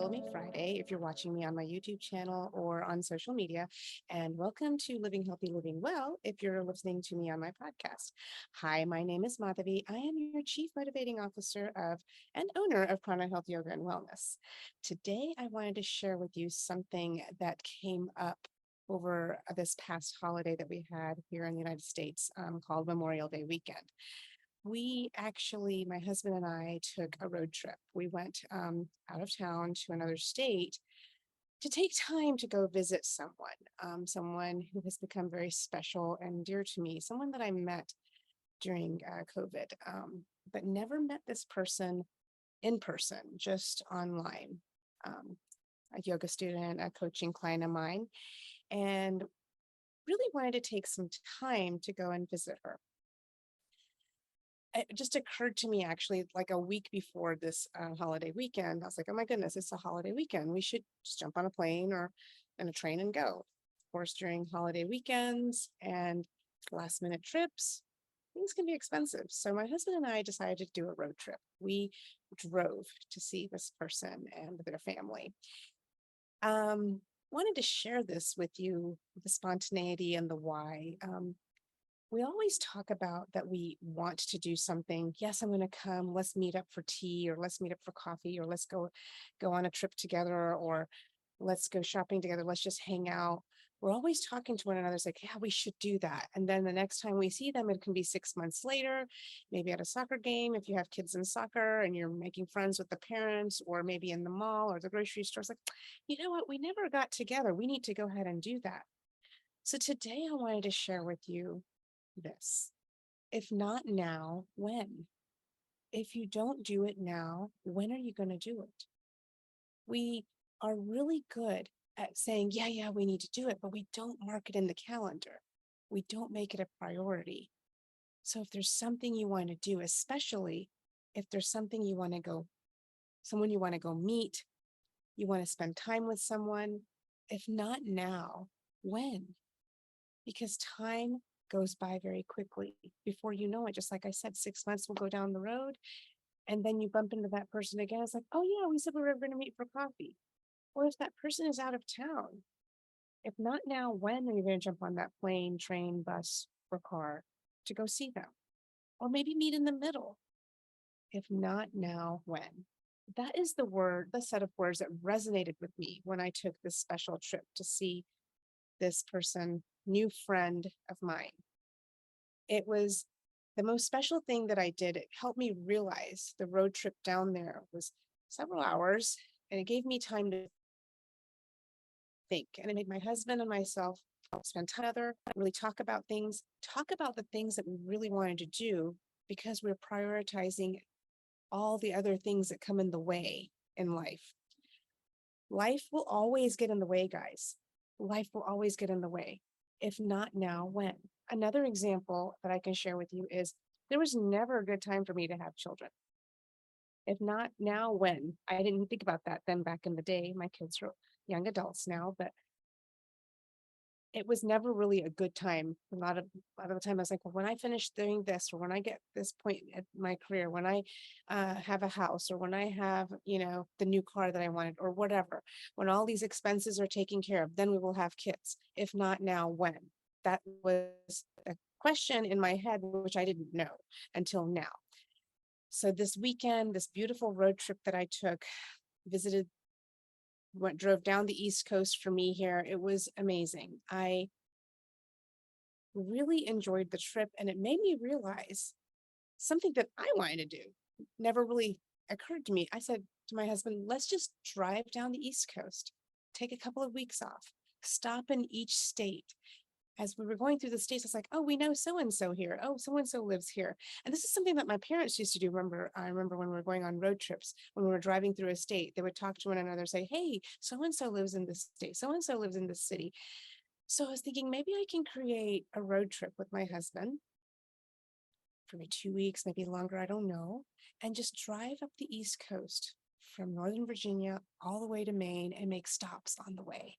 Follow Me Friday if you're watching me on my YouTube channel or on social media. And welcome to Living Healthy, Living Well if you're listening to me on my podcast. Hi, my name is Madhavi. I am your Chief Motivating Officer of and owner of Prana Health Yoga and Wellness. Today, I wanted to share with you something that came up over this past holiday that we had here in the United States called Memorial Day weekend. We actually, my husband and I took a road trip. We went out of town to another state to take time to go visit someone who has become very special and dear to me, someone that I met during COVID, but never met this person in person, just online. Um, a yoga student, a coaching client of mine, and really wanted to take some time to go and visit her. It just occurred to me actually like a week before this holiday weekend. I was like, oh my goodness, it's a holiday weekend. We should just jump on a plane or in a train and go. Of course, during holiday weekends and last minute trips, things can be expensive. So my husband and I decided to do a road trip. We drove to see this person and their family. Wanted to share this with you, the spontaneity and the why. We always talk about that we want to do something. Yes, I'm going to come. Let's meet up for tea, or let's meet up for coffee, or let's go on a trip together, or let's go shopping together. Let's just hang out. We're always talking to one another. It's like, yeah, we should do that. And then the next time we see them, it can be 6 months later, maybe at a soccer game. If you have kids in soccer and you're making friends with the parents, or maybe in the mall or the grocery store, it's like, you know what? We never got together. We need to go ahead and do that. So today I wanted to share with you this. If not now, when? If you don't do it now, when are you going to do it? We are really good at saying, yeah, we need to do it, but we don't mark it in the calendar. We don't make it a priority. So if there's something you want to do, especially if there's something you want to go, someone you want to go meet, you want to spend time with someone, if not now, when? Because time goes by very quickly. Before you know it, just like I said, 6 months will go down the road. And then you bump into that person again. It's like, oh, yeah, we said we were going to meet for coffee. Or if that person is out of town, if not now, when are you going to jump on that plane, train, bus, or car to go see them? Or maybe meet in the middle. If not now, when? That is the set of words that resonated with me when I took this special trip to see this person, new friend of mine. It was the most special thing that I did. It helped me realize the road trip down there was several hours, and it gave me time to think. And it made my husband and myself spend time together, really talk about the things that we really wanted to do because we're prioritizing all the other things that come in the way in life. Life will always get in the way, guys. Life will always get in the way. If not now, when? Another example that I can share with you is there was never a good time for me to have children. If not now, when? I didn't think about that then back in the day. My kids are young adults now, but it was never really a good time. A lot of the time I was like, well, when I finish doing this, or when I get this point at my career, when I have a house, or when I have, the new car that I wanted, or whatever, when all these expenses are taken care of, then we will have kids. If not now, when? That was a question in my head, which I didn't know until now. So this weekend, this beautiful road trip that I took, visited drove down the East Coast for me here. It was amazing. I really enjoyed the trip, and it made me realize something that I wanted to do never really occurred to me. I said to my husband, let's just drive down the East Coast, take a couple of weeks off, stop in each state. As we were going through the states, it's like, oh, we know so and so here. Oh, so and so lives here. And this is something that my parents used to do. I remember when we were going on road trips, when we were driving through a state, they would talk to one another, say, hey, so and so lives in this state, so and so lives in this city. So I was thinking maybe I can create a road trip with my husband for maybe 2 weeks, maybe longer, I don't know, and just drive up the East Coast from Northern Virginia all the way to Maine and make stops on the way.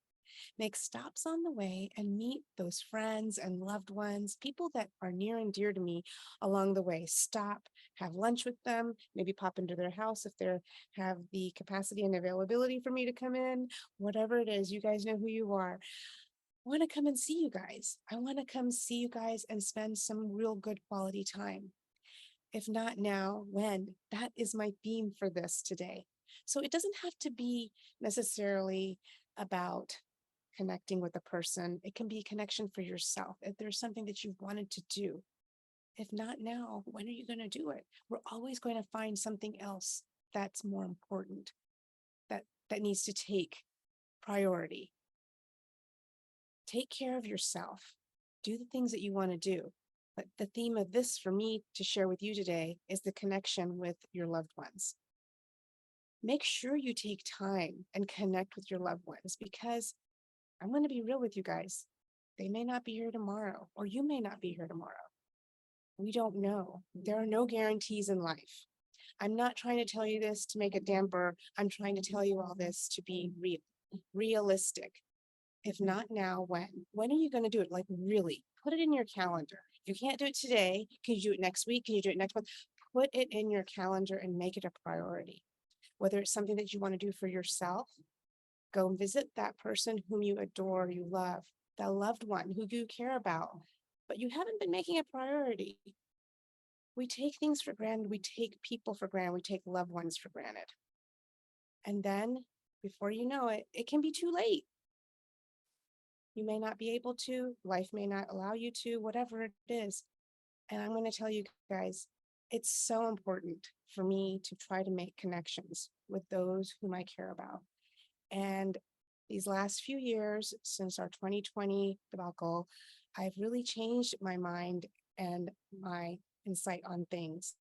Make stops on the way and meet those friends and loved ones, people that are near and dear to me along the way. Stop, have lunch with them, maybe pop into their house if they have the capacity and availability for me to come in, whatever it is, you guys know who you are. I want to come and see you guys. I want to come see you guys and spend some real good quality time. If not now, when? That is my theme for this today. So it doesn't have to be necessarily about connecting with a person. It can be a connection for yourself. If there's something that you've wanted to do, if not now, when are you going to do it? We're always going to find something else that's more important, that needs to take priority. Take care of yourself. Do the things that you want to do. But the theme of this for me to share with you today is the connection with your loved ones. Make sure you take time and connect with your loved ones, because I'm going to be real with you guys. They may not be here tomorrow, or you may not be here tomorrow. We don't know. There are no guarantees in life. I'm not trying to tell you this to make a damper. I'm trying to tell you all this to be realistic. If not now, when? When are you going to do it? Like, really, put it in your calendar. If you can't do it today, can you do it next week? Can you do it next month? Put it in your calendar and make it a priority. Whether it's something that you want to do for yourself, go and visit that person whom you adore, you love, that loved one who you care about, but you haven't been making a priority. We take things for granted. We take people for granted. We take loved ones for granted. And then before you know it, it can be too late. You may not be able to, life may not allow you to, whatever it is. And I'm going to tell you guys, it's so important for me to try to make connections with those whom I care about. And these last few years, since our 2020 debacle, I've really changed my mind and my insight on things.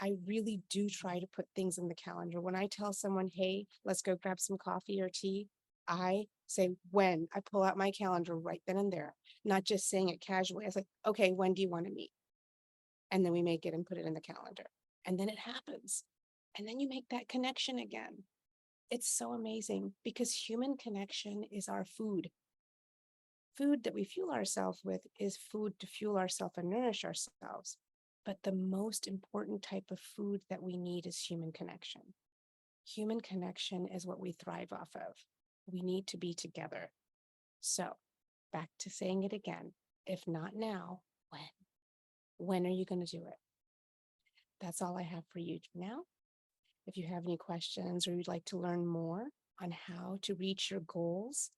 I really do try to put things in the calendar. When I tell someone, hey, let's go grab some coffee or tea, I say when. I pull out my calendar right then and there, not just saying it casually. I was like, okay, when do you want to meet? And then we make it and put it in the calendar. And then it happens. And then you make that connection again. It's so amazing because human connection is our food. Food that we fuel ourselves with is food to fuel ourselves and nourish ourselves. But the most important type of food that we need is human connection. Human connection is what we thrive off of. We need to be together. So, back to saying it again. If not now, when? When are you going to do it? That's all I have for you now. If you have any questions or you'd like to learn more on how to reach your goals,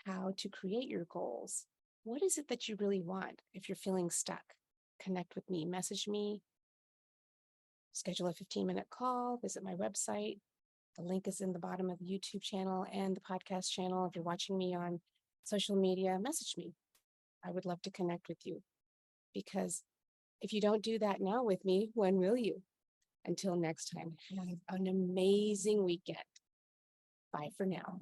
how to create your goals, what is it that you really want? If you're feeling stuck, connect with me, message me, schedule a 15-minute call, visit my website. The link is in the bottom of the YouTube channel and the podcast channel. If you're watching me on social media, message me. I would love to connect with you, because if you don't do that now with me, when will you? Until next time, have an amazing weekend. Bye for now.